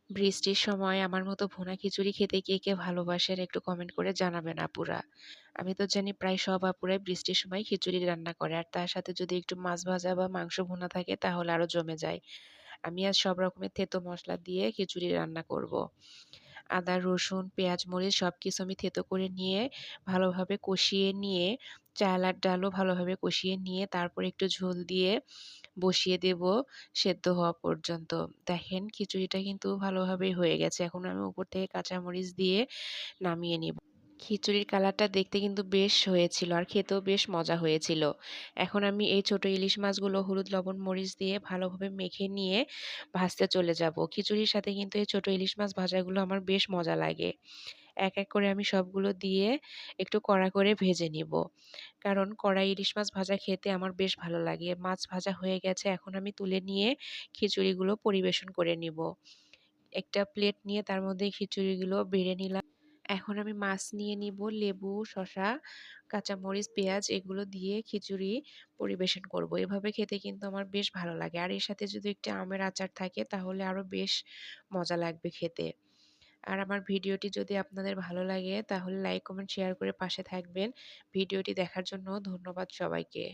বৃষ্টির সময় আমার মতো ভুনা খিচুড়ি খেতে কে ভালোবাসেন একটু কমেন্ট করে জানাবেন আপুরা। আমি তো জানি প্রায় সব আপুরাই বৃষ্টির সময় খিচুড়ি রান্না করে। আর তার সাথে যদি একটু মাছ ভাজা বা মাংস ভুনা থাকে তাহলে আরো জমে যায়। আমি আজ সব রকমের থেতো মসলা দিয়ে খিচুড়ি রান্না করব। আদা, রসুন, পেঁয়াজ, মরিচ সবকিছু আমি থেতো করে নিয়ে ভালোভাবে কষিয়ে নিয়ে চাল আর ডালও ভালোভাবে কষিয়ে নিয়ে তারপর একটু ঝোল দিয়ে বসিয়ে দেব সেদ্ধ হওয়া পর্যন্ত। দেখেন খিচুড়িটা কিন্তু ভালোভাবেই হয়ে গেছে। এখন আমি উপর থেকে কাঁচামরিচ দিয়ে নামিয়ে নিব। খিচুড়ির কালারটা দেখতে কিন্তু বেশ হয়েছিল আর খেতেও বেশ মজা হয়েছিল। এখন আমি এই ছোট ইলিশ মাছগুলো হলুদ, লবণ, মরিচ দিয়ে ভালোভাবে মেখে নিয়ে ভাজতে চলে যাব। খিচুড়ির সাথে কিন্তু এই ছোট ইলিশ মাছ ভাজাগুলো আমার বেশ মজা লাগে। এক করে আমি সবগুলো দিয়ে একটু কড়া করে ভেজে নিব। কারণ কড়াই ইলিশ মাছ ভাজা খেতে আমার বেশ ভালো লাগে। মাছ ভাজা হয়ে গেছে, এখন আমি তুলে নিয়ে খিচুড়িগুলো পরিবেশন করে নিব। একটা প্লেট নিয়ে তার মধ্যে খিচুড়িগুলো বেড়ে নিলাম। এখন আমি মাছ নিয়ে নিব, লেবু, শসা, কাঁচামরিচ, পেঁয়াজ এগুলো দিয়ে খিচুড়ি পরিবেশন করব। এভাবে খেতে কিন্তু আমার বেশ ভালো লাগে। আর এর সাথে যদি একটু আমের আচার থাকে তাহলে আরো বেশ মজা লাগবে খেতে। আর আমার ভিডিওটি যদি আপনাদের ভালো লাগে তাহলে লাইক, কমেন্ট, শেয়ার করে পাশে থাকবেন। ভিডিওটি দেখার জন্য ধন্যবাদ সবাইকে।